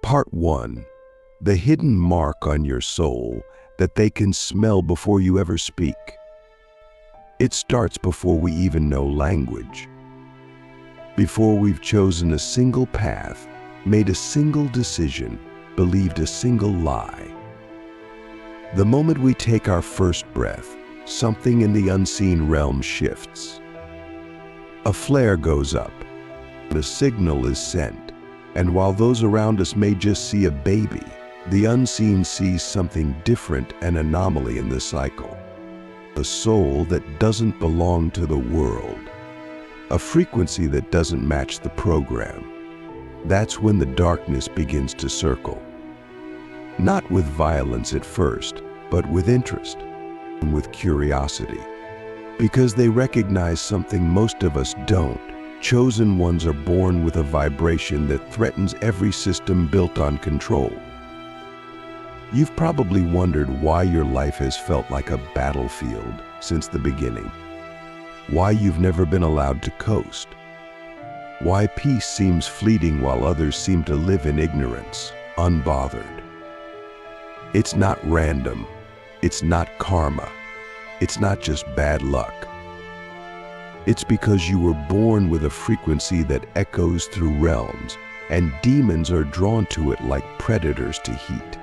Part 1. The hidden mark on your soul that they can smell before you ever speak. It starts before we even know language. Before we've chosen a single path, made a single decision, believed a single lie. The moment we take our first breath, something in the unseen realm shifts. A flare goes up, a signal is sent, and while those around us may just see a baby, the unseen sees something different, an anomaly in the cycle. A soul that doesn't belong to the world. A frequency that doesn't match the program. That's when the darkness begins to circle. Not with violence at first, but with interest and with curiosity. Because they recognize something most of us don't. Chosen ones are born with a vibration that threatens every system built on control. You've probably wondered why your life has felt like a battlefield since the beginning. Why you've never been allowed to coast. Why peace seems fleeting while others seem to live in ignorance, unbothered. It's not random. It's not karma. It's not just bad luck. It's because you were born with a frequency that echoes through realms, and demons are drawn to it like predators to heat.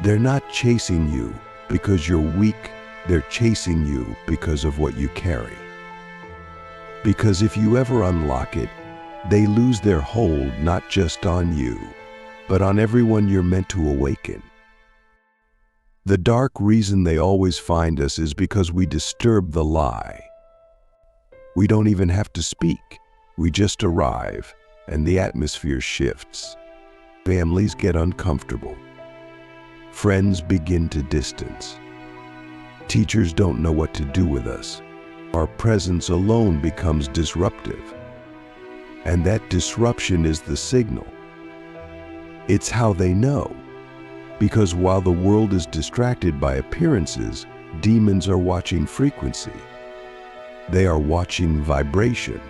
They're not chasing you because you're weak, they're chasing you because of what you carry. Because if you ever unlock it, they lose their hold not just on you, but on everyone you're meant to awaken. The dark reason they always find us is because we disturb the lie. We don't even have to speak, we just arrive, and the atmosphere shifts. Families get uncomfortable. Friends begin to distance. Teachers don't know what to do with us. Our presence alone becomes disruptive. And that disruption is the signal. It's how they know. Because while the world is distracted by appearances, demons are watching frequency. They are watching vibration.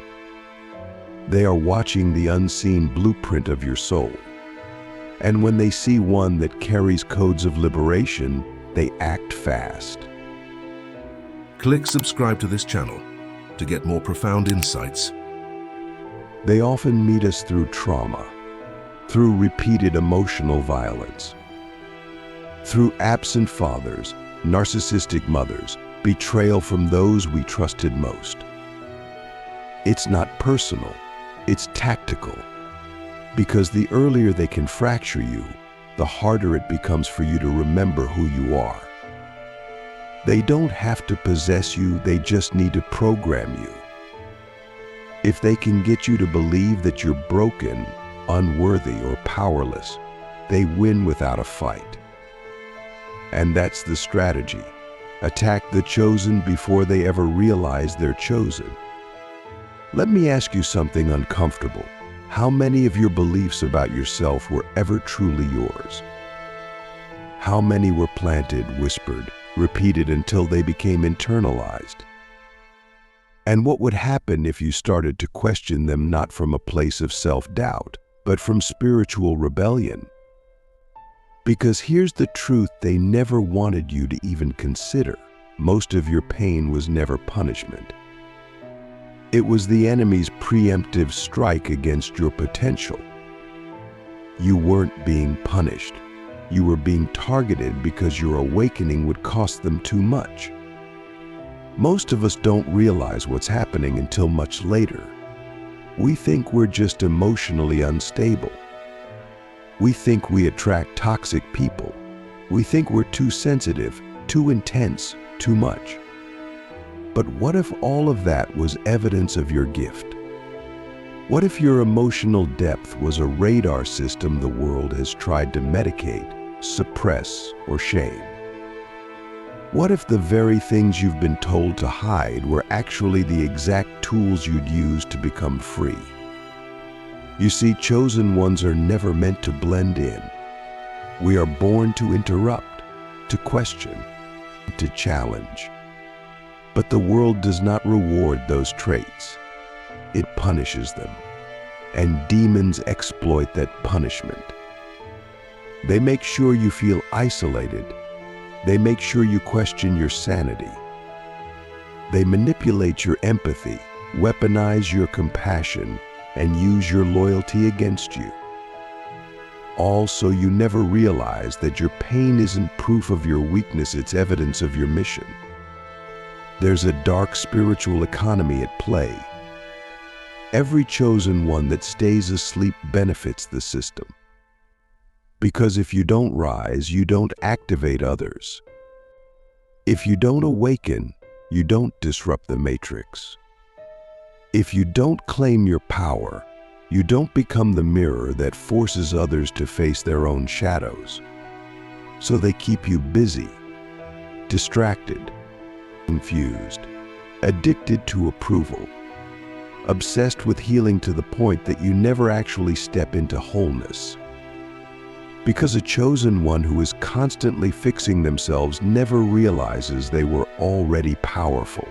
They are watching the unseen blueprint of your soul. And when they see one that carries codes of liberation, they act fast. Click subscribe to this channel to get more profound insights. They often meet us through trauma, through repeated emotional violence, through absent fathers, narcissistic mothers, betrayal from those we trusted most. It's not personal, it's tactical. Because the earlier they can fracture you, the harder it becomes for you to remember who you are. They don't have to possess you, they just need to program you. If they can get you to believe that you're broken, unworthy, or powerless, they win without a fight. And that's the strategy. Attack the chosen before they ever realize they're chosen. Let me ask you something uncomfortable. How many of your beliefs about yourself were ever truly yours? How many were planted, whispered, repeated until they became internalized? And what would happen if you started to question them not from a place of self-doubt, but from spiritual rebellion? Because here's the truth they never wanted you to even consider. Most of your pain was never punishment. It was the enemy's preemptive strike against your potential. You weren't being punished. You were being targeted because your awakening would cost them too much. Most of us don't realize what's happening until much later. We think we're just emotionally unstable. We think we attract toxic people. We think we're too sensitive, too intense, too much. But what if all of that was evidence of your gift? What if your emotional depth was a radar system the world has tried to medicate, suppress, or shame? What if the very things you've been told to hide were actually the exact tools you'd use to become free? You see, chosen ones are never meant to blend in. We are born to interrupt, to question, to challenge. But the world does not reward those traits. It punishes them. And demons exploit that punishment. They make sure you feel isolated. They make sure you question your sanity. They manipulate your empathy, weaponize your compassion, and use your loyalty against you. All so you never realize that your pain isn't proof of your weakness, it's evidence of your mission. There's a dark spiritual economy at play. Every chosen one that stays asleep benefits the system. Because if you don't rise, you don't activate others. If you don't awaken, you don't disrupt the matrix. If you don't claim your power, you don't become the mirror that forces others to face their own shadows. So they keep you busy, distracted, confused, addicted to approval, obsessed with healing to the point that you never actually step into wholeness. Because a chosen one who is constantly fixing themselves never realizes they were already powerful.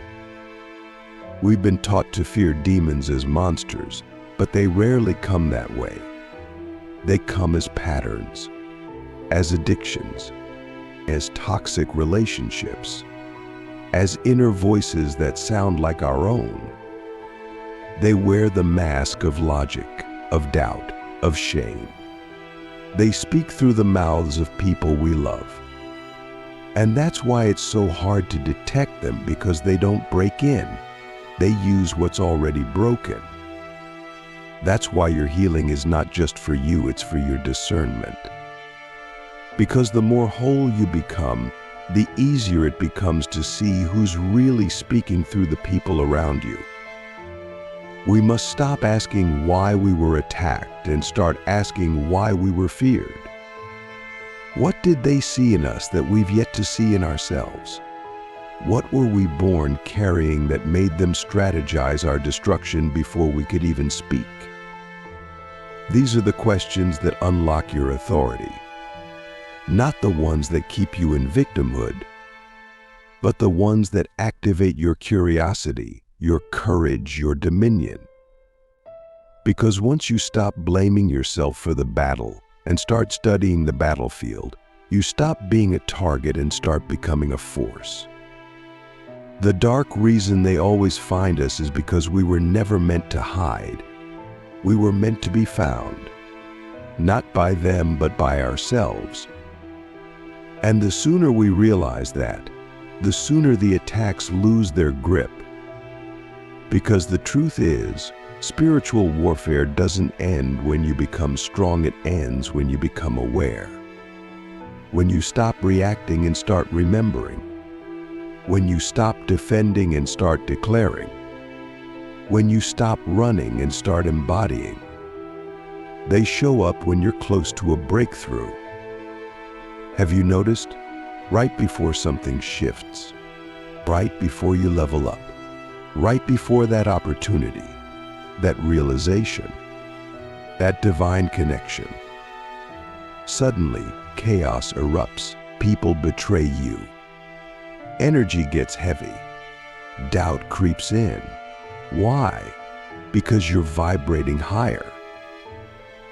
We've been taught to fear demons as monsters, but they rarely come that way. They come as patterns, as addictions, as toxic relationships, as inner voices that sound like our own. They wear the mask of logic, of doubt, of shame. They speak through the mouths of people we love. And that's why it's so hard to detect them, because they don't break in. They use what's already broken. That's why your healing is not just for you, it's for your discernment. Because the more whole you become, the easier it becomes to see who's really speaking through the people around you. We must stop asking why we were attacked and start asking why we were feared. What did they see in us that we've yet to see in ourselves? What were we born carrying that made them strategize our destruction before we could even speak? These are the questions that unlock your authority. Not the ones that keep you in victimhood, but the ones that activate your curiosity, your courage, your dominion. Because once you stop blaming yourself for the battle and start studying the battlefield, you stop being a target and start becoming a force. The dark reason they always find us is because we were never meant to hide. We were meant to be found, not by them, but by ourselves. And the sooner we realize that, the sooner the attacks lose their grip. Because the truth is, spiritual warfare doesn't end when you become strong, it ends when you become aware. When you stop reacting and start remembering. When you stop defending and start declaring. When you stop running and start embodying. They show up when you're close to a breakthrough. Have you noticed? Right before something shifts, right before you level up, right before that opportunity, that realization, that divine connection, suddenly chaos erupts, people betray you, energy gets heavy, doubt creeps in. Why? Because you're vibrating higher.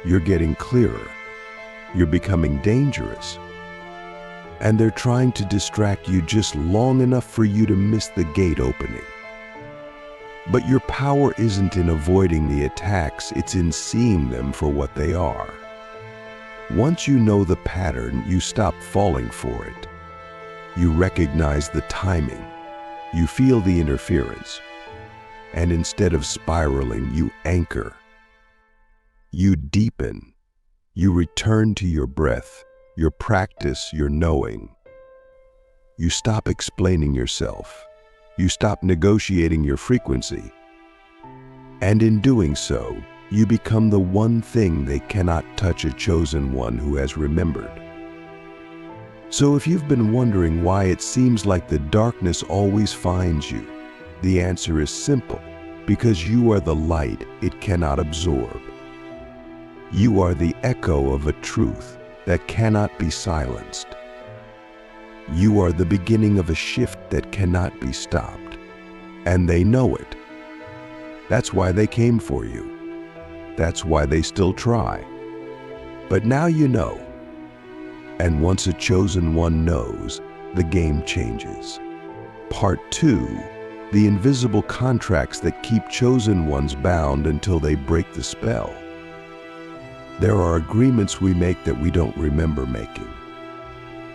You're getting clearer. You're becoming dangerous. And they're trying to distract you just long enough for you to miss the gate opening. But your power isn't in avoiding the attacks, it's in seeing them for what they are. Once you know the pattern, you stop falling for it. You recognize the timing. You feel the interference. And instead of spiraling, you anchor. You deepen. You return to your breath, your practice, your knowing. You stop explaining yourself. You stop negotiating your frequency. And in doing so, you become the one thing they cannot touch, a chosen one who has remembered. So if you've been wondering why it seems like the darkness always finds you, the answer is simple: because you are the light it cannot absorb. You are the echo of a truth that cannot be silenced. You are the beginning of a shift that cannot be stopped. And they know it. That's why they came for you. That's why they still try. But now you know. And once a chosen one knows, the game changes. Part 2. The invisible contracts that keep chosen ones bound until they break the spell. There are agreements we make that we don't remember making.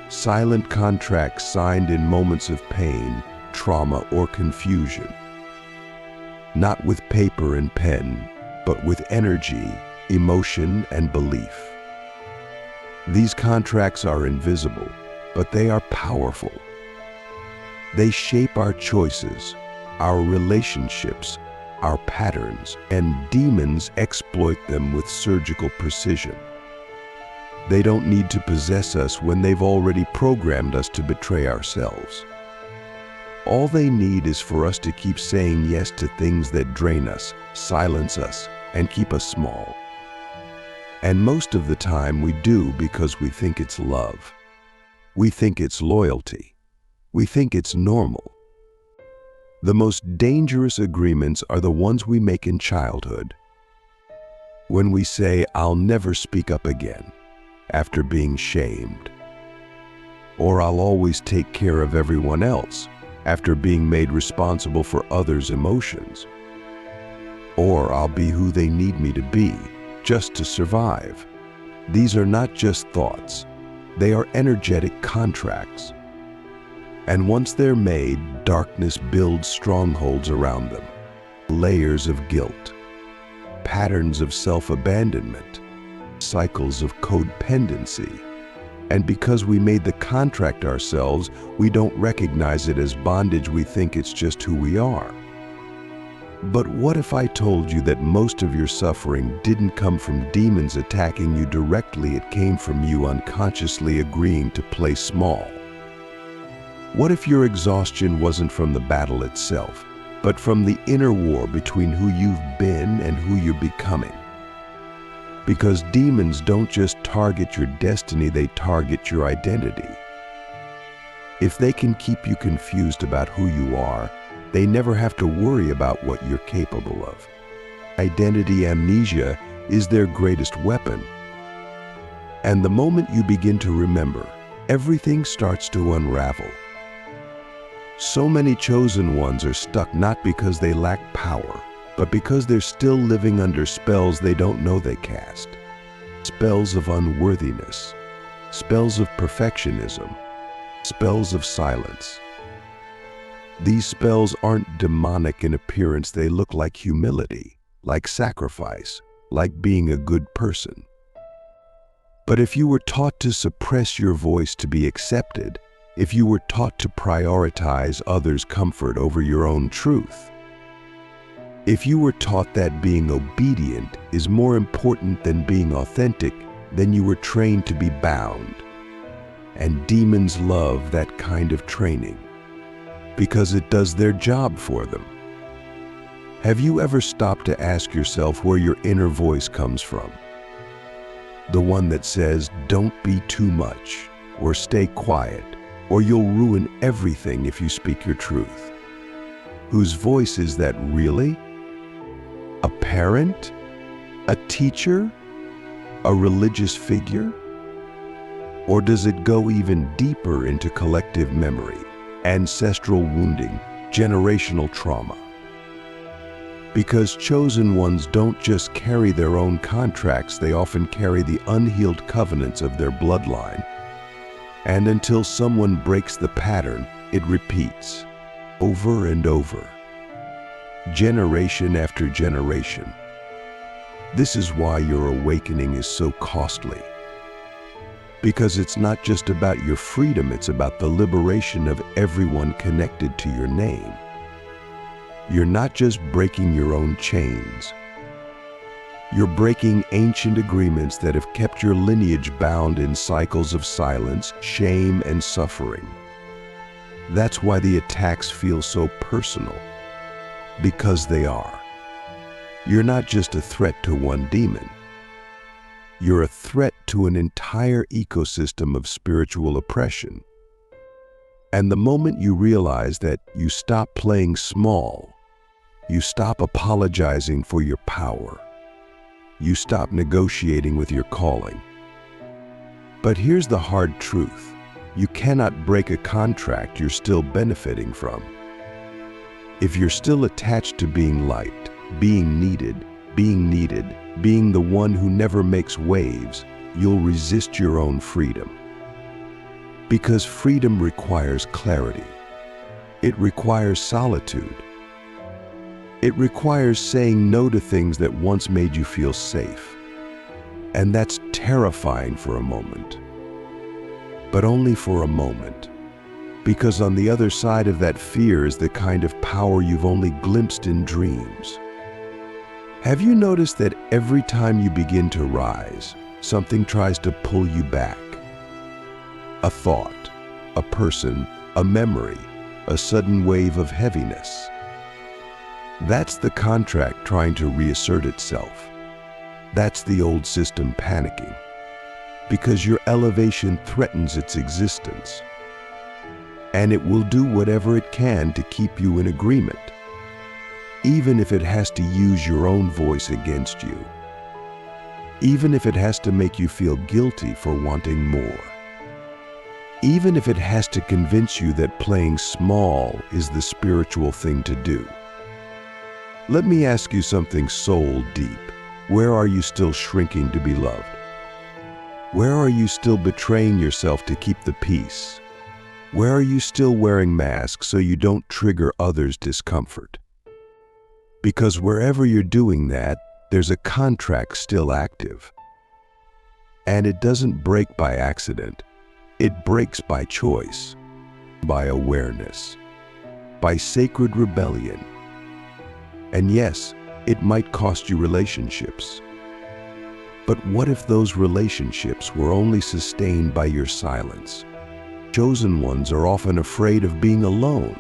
Silent contracts signed in moments of pain, trauma, or confusion. Not with paper and pen, but with energy, emotion, and belief. These contracts are invisible, but they are powerful. They shape our choices, our relationships, our patterns, and demons exploit them with surgical precision. They don't need to possess us when they've already programmed us to betray ourselves. All they need is for us to keep saying yes to things that drain us, silence us, and keep us small. And most of the time we do because we think it's love. We think it's loyalty. We think it's normal. The most dangerous agreements are the ones we make in childhood. When we say, "I'll never speak up again," after being shamed. Or "I'll always take care of everyone else," after being made responsible for others' emotions. Or "I'll be who they need me to be, just to survive." These are not just thoughts. They are energetic contracts. And once they're made, darkness builds strongholds around them. Layers of guilt, patterns of self-abandonment, cycles of codependency. And because we made the contract ourselves, we don't recognize it as bondage. We think it's just who we are. But what if I told you that most of your suffering didn't come from demons attacking you directly? It came from you unconsciously agreeing to play small. What if your exhaustion wasn't from the battle itself, but from the inner war between who you've been and who you're becoming? Because demons don't just target your destiny, they target your identity. If they can keep you confused about who you are, they never have to worry about what you're capable of. Identity amnesia is their greatest weapon. And the moment you begin to remember, everything starts to unravel. So many chosen ones are stuck not because they lack power, but because they're still living under spells they don't know they cast. Spells of unworthiness, spells of perfectionism, spells of silence. These spells aren't demonic in appearance. They look like humility, like sacrifice, like being a good person. But if you were taught to suppress your voice to be accepted, if you were taught to prioritize others' comfort over your own truth, if you were taught that being obedient is more important than being authentic, then you were trained to be bound. And demons love that kind of training because it does their job for them. Have you ever stopped to ask yourself where your inner voice comes from? The one that says, "Don't be too much," or "Stay quiet," or "You'll ruin everything if you speak your truth." Whose voice is that really? A parent? A teacher? A religious figure? Or does it go even deeper into collective memory, ancestral wounding, generational trauma? Because chosen ones don't just carry their own contracts, they often carry the unhealed covenants of their bloodline. And until someone breaks the pattern, it repeats, over and over, generation after generation. This is why your awakening is so costly. Because it's not just about your freedom, it's about the liberation of everyone connected to your name. You're not just breaking your own chains. You're breaking ancient agreements that have kept your lineage bound in cycles of silence, shame, and suffering. That's why the attacks feel so personal. Because they are. You're not just a threat to one demon. You're a threat to an entire ecosystem of spiritual oppression. And the moment you realize that, you stop playing small. You stop apologizing for your power. You stop negotiating with your calling. But here's the hard truth. You cannot break a contract you're still benefiting from. If you're still attached to being liked, being needed, being the one who never makes waves, you'll resist your own freedom. Because freedom requires clarity. It requires solitude. It requires saying no to things that once made you feel safe. And that's terrifying for a moment. But only for a moment. Because on the other side of that fear is the kind of power you've only glimpsed in dreams. Have you noticed that every time you begin to rise, something tries to pull you back? A thought, a person, a memory, a sudden wave of heaviness. That's the contract trying to reassert itself. That's the old system panicking. Because your elevation threatens its existence. And it will do whatever it can to keep you in agreement, even if it has to use your own voice against you. Even if it has to make you feel guilty for wanting more. Even if it has to convince you that playing small is the spiritual thing to do. Let me ask you something soul deep. Where are you still shrinking to be loved? Where are you still betraying yourself to keep the peace? Where are you still wearing masks so you don't trigger others' discomfort? Because wherever you're doing that, there's a contract still active. And it doesn't break by accident. It breaks by choice, by awareness, by sacred rebellion. And yes, it might cost you relationships. But what if those relationships were only sustained by your silence? Chosen ones are often afraid of being alone.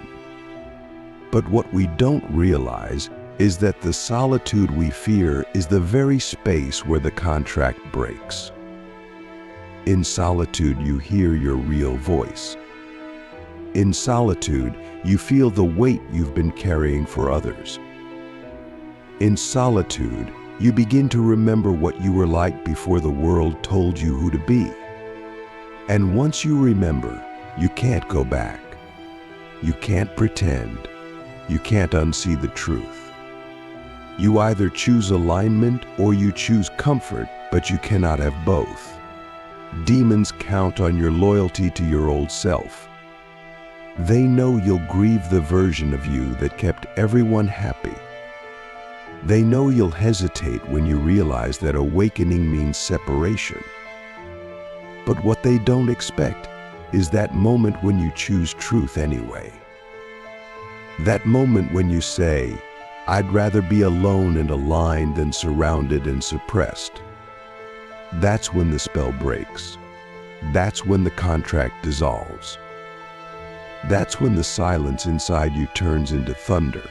But what we don't realize is that the solitude we fear is the very space where the contract breaks. In solitude, you hear your real voice. In solitude, you feel the weight you've been carrying for others. In solitude, you begin to remember what you were like before the world told you who to be. And once you remember, you can't go back. You can't pretend. You can't unsee the truth. You either choose alignment or you choose comfort, but you cannot have both. Demons count on your loyalty to your old self. They know you'll grieve the version of you that kept everyone happy. They know you'll hesitate when you realize that awakening means separation. But what they don't expect is that moment when you choose truth anyway. That moment when you say, "I'd rather be alone and aligned than surrounded and suppressed." That's when the spell breaks. That's when the contract dissolves. That's when the silence inside you turns into thunder.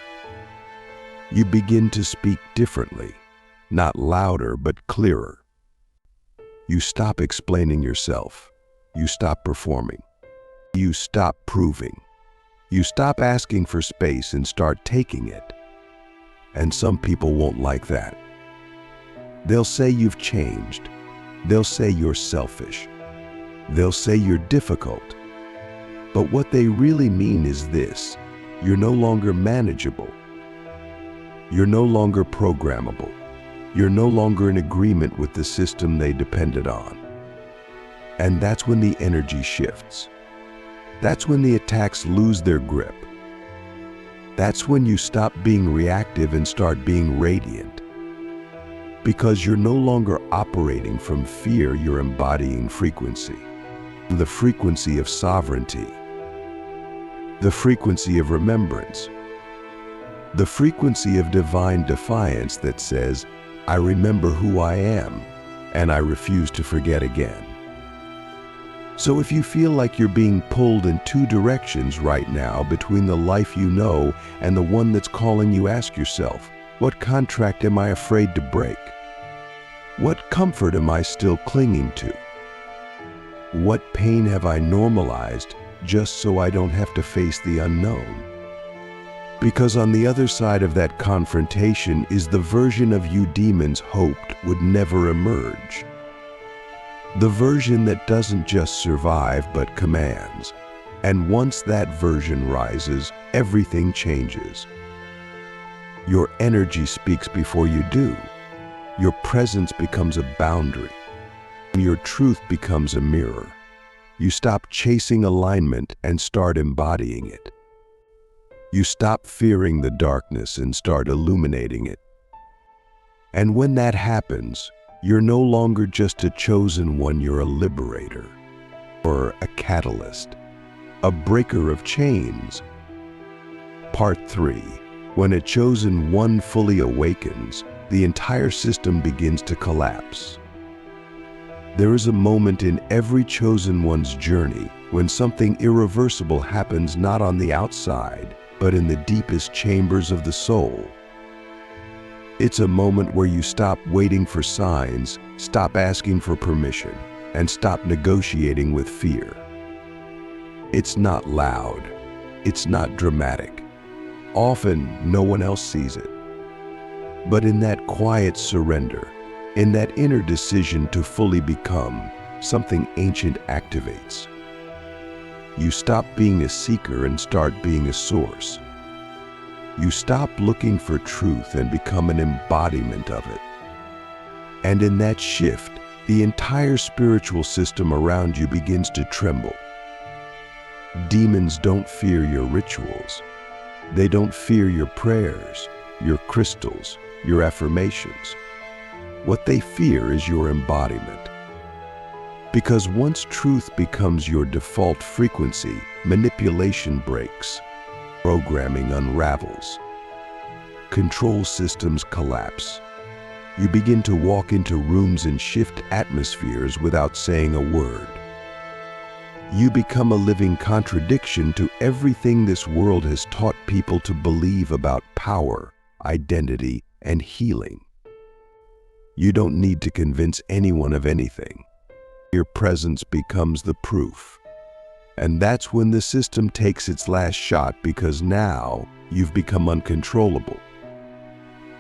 You begin to speak differently, not louder but clearer. You stop explaining yourself. You stop performing. You stop proving. You stop asking for space and start taking it. And some people won't like that. They'll say you've changed. They'll say you're selfish. They'll say you're difficult. But what they really mean is this: you're no longer manageable. You're no longer programmable. You're no longer in agreement with the system they depended on. And that's when the energy shifts. That's when the attacks lose their grip. That's when you stop being reactive and start being radiant. Because you're no longer operating from fear, you're embodying frequency. The frequency of sovereignty. The frequency of remembrance. The frequency of divine defiance that says, "I remember who I am, and I refuse to forget again." So if you feel like you're being pulled in two directions right now between the life you know and the one that's calling you, ask yourself, what contract am I afraid to break? What comfort am I still clinging to? What pain have I normalized just so I don't have to face the unknown? Because on the other side of that confrontation is the version of you demons hoped would never emerge. The version that doesn't just survive but commands. And once that version rises, everything changes. Your energy speaks before you do. Your presence becomes a boundary. Your truth becomes a mirror. You stop chasing alignment and start embodying it. You stop fearing the darkness and start illuminating it. And when that happens, you're no longer just a chosen one, you're a liberator, or a catalyst, a breaker of chains. Part 3. When a chosen one fully awakens, the entire system begins to collapse. There is a moment in every chosen one's journey when something irreversible happens, not on the outside, but in the deepest chambers of the soul. It's a moment where you stop waiting for signs, stop asking for permission, and stop negotiating with fear. It's not loud. It's not dramatic. Often, no one else sees it. But in that quiet surrender, in that inner decision to fully become, something ancient activates. You stop being a seeker and start being a source. You stop looking for truth and become an embodiment of it. And in that shift, the entire spiritual system around you begins to tremble. Demons don't fear your rituals. They don't fear your prayers, your crystals, your affirmations. What they fear is your embodiment. Because once truth becomes your default frequency, manipulation breaks. Programming unravels. Control systems collapse. You begin to walk into rooms and shift atmospheres without saying a word. You become a living contradiction to everything this world has taught people to believe about power, identity, and healing. You don't need to convince anyone of anything. Your presence becomes the proof. And that's when the system takes its last shot, because now you've become uncontrollable.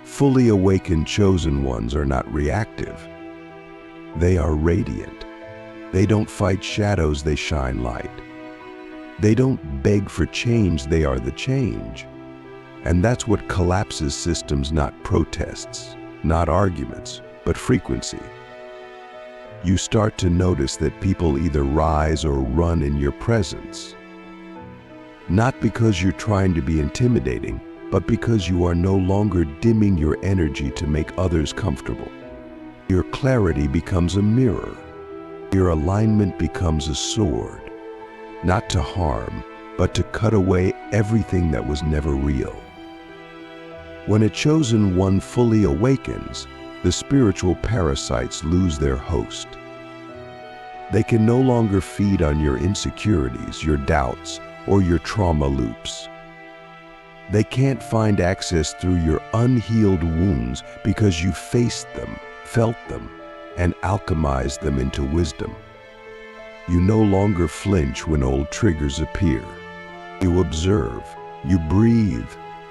Fully awakened chosen ones are not reactive. They are radiant. They don't fight shadows, they shine light. They don't beg for change, they are the change. And that's what collapses systems, not protests, not arguments, but frequency. You start to notice that people either rise or run in your presence. Not because you're trying to be intimidating, but because you are no longer dimming your energy to make others comfortable. Your clarity becomes a mirror. Your alignment becomes a sword, not to harm, but to cut away everything that was never real. When a chosen one fully awakens, the spiritual parasites lose their host. They can no longer feed on your insecurities, your doubts, or your trauma loops. They can't find access through your unhealed wounds because you faced them, felt them, and alchemized them into wisdom. You no longer flinch when old triggers appear. You observe, you breathe,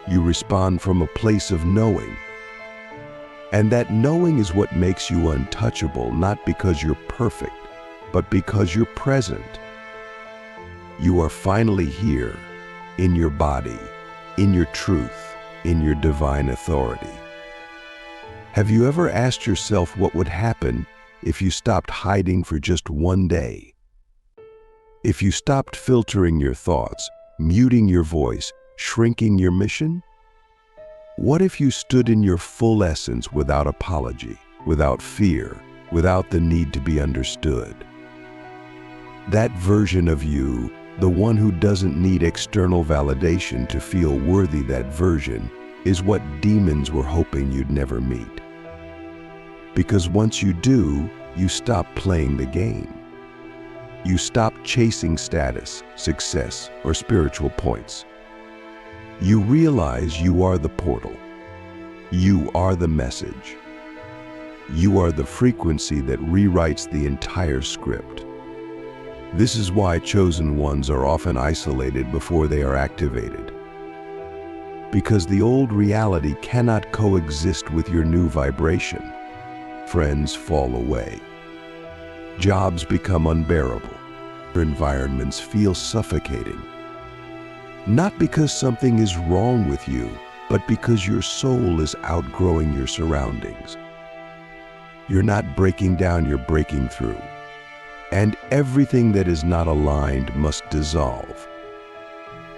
you respond from a place of knowing. And that knowing is what makes you untouchable, not because you're perfect, but because you're present. You are finally here, in your body, in your truth, in your divine authority. Have you ever asked yourself what would happen if you stopped hiding for just one day? If you stopped filtering your thoughts, muting your voice, shrinking your mission? What if you stood in your full essence without apology, without fear, without the need to be understood? That version of you, the one who doesn't need external validation to feel worthy, that version is what demons were hoping you'd never meet. Because once you do, you stop playing the game. You stop chasing status, success, or spiritual points. You realize you are the portal. You are the message. You are the frequency that rewrites the entire script. This is why chosen ones are often isolated before they are activated. Because the old reality cannot coexist with your new vibration. Friends fall away. Jobs become unbearable. Environments feel suffocating. Not because something is wrong with you, but because your soul is outgrowing your surroundings. You're not breaking down, you're breaking through. And everything that is not aligned must dissolve.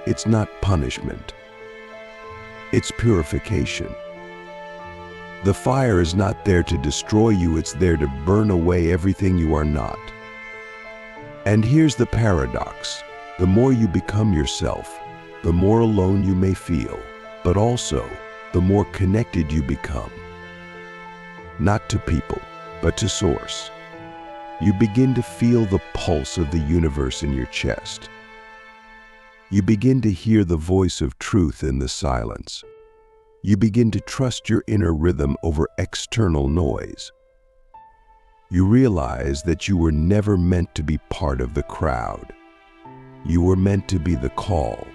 It's not punishment. It's purification. The fire is not there to destroy you, it's there to burn away everything you are not. And here's the paradox. The more you become yourself, the more alone you may feel, but also the more connected you become. Not to people, but to Source. You begin to feel the pulse of the universe in your chest. You begin to hear the voice of truth in the silence. You begin to trust your inner rhythm over external noise. You realize that you were never meant to be part of the crowd. You were meant to be the call.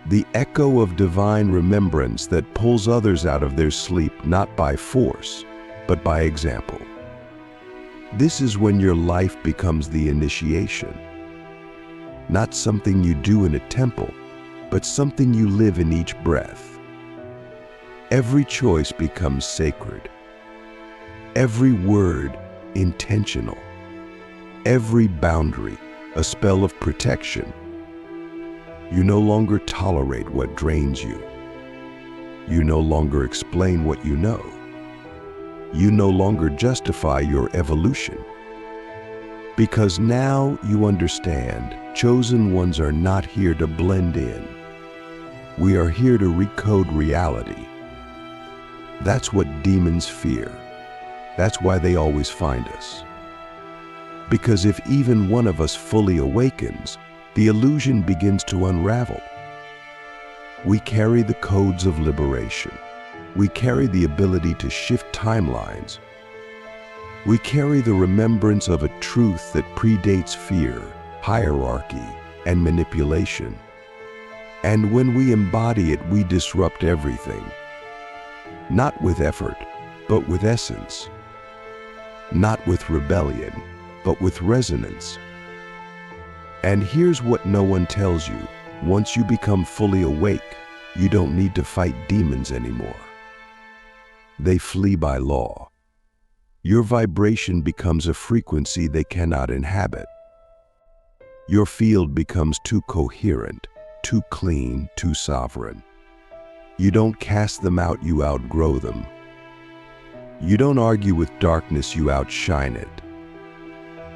The echo of divine remembrance that pulls others out of their sleep not by force, but by example. This is when your life becomes the initiation. Not something you do in a temple, but something you live in each breath. Every choice becomes sacred. Every word intentional. Every boundary a spell of protection. You no longer tolerate what drains you. You no longer explain what you know. You no longer justify your evolution. Because now you understand, chosen ones are not here to blend in. We are here to recode reality. That's what demons fear. That's why they always find us. Because if even one of us fully awakens, the illusion begins to unravel. We carry the codes of liberation. We carry the ability to shift timelines. We carry the remembrance of a truth that predates fear, hierarchy, and manipulation. And when we embody it, we disrupt everything. Not with effort, but with essence. Not with rebellion, but with resonance. And here's what no one tells you. Once you become fully awake, you don't need to fight demons anymore. They flee by law. Your vibration becomes a frequency they cannot inhabit. Your field becomes too coherent, too clean, too sovereign. You don't cast them out, you outgrow them. You don't argue with darkness, you outshine it.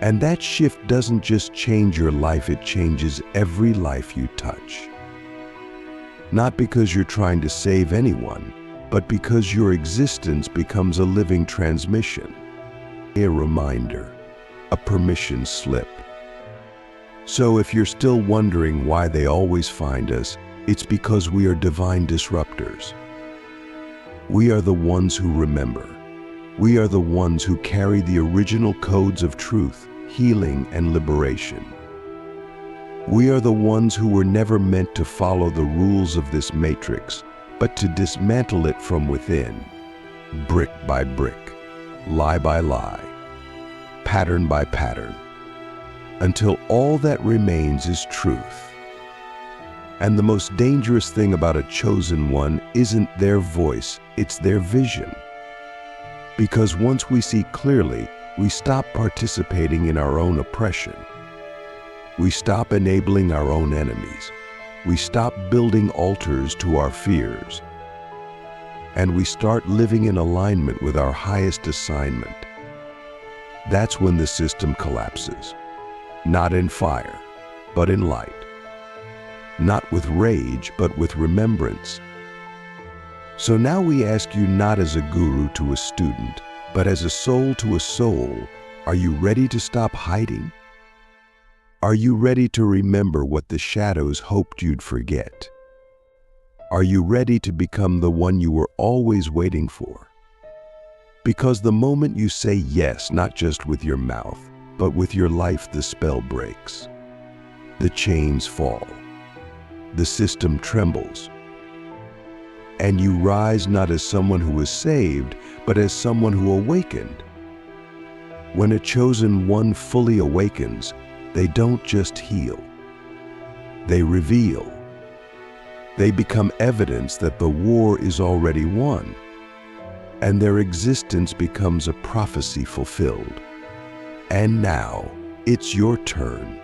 And that shift doesn't just change your life, it changes every life you touch. Not because you're trying to save anyone, but because your existence becomes a living transmission. A reminder, a permission slip. So if you're still wondering why they always find us, it's because we are divine disruptors. We are the ones who remember. We are the ones who carry the original codes of truth, healing, and liberation. We are the ones who were never meant to follow the rules of this matrix, but to dismantle it from within, brick by brick, lie by lie, pattern by pattern, until all that remains is truth. And the most dangerous thing about a chosen one isn't their voice, it's their vision. Because once we see clearly, we stop participating in our own oppression. We stop enabling our own enemies. We stop building altars to our fears. And we start living in alignment with our highest assignment. That's when the system collapses. Not in fire, but in light. Not with rage, but with remembrance. So now we ask you, not as a guru to a student, but as a soul to a soul, are you ready to stop hiding? Are you ready to remember what the shadows hoped you'd forget? Are you ready to become the one you were always waiting for? Because the moment you say yes, not just with your mouth, but with your life, the spell breaks. The chains fall. The system trembles. And you rise not as someone who was saved, but as someone who awakened. When a chosen one fully awakens, they don't just heal. They reveal. They become evidence that the war is already won, and their existence becomes a prophecy fulfilled. And now, it's your turn.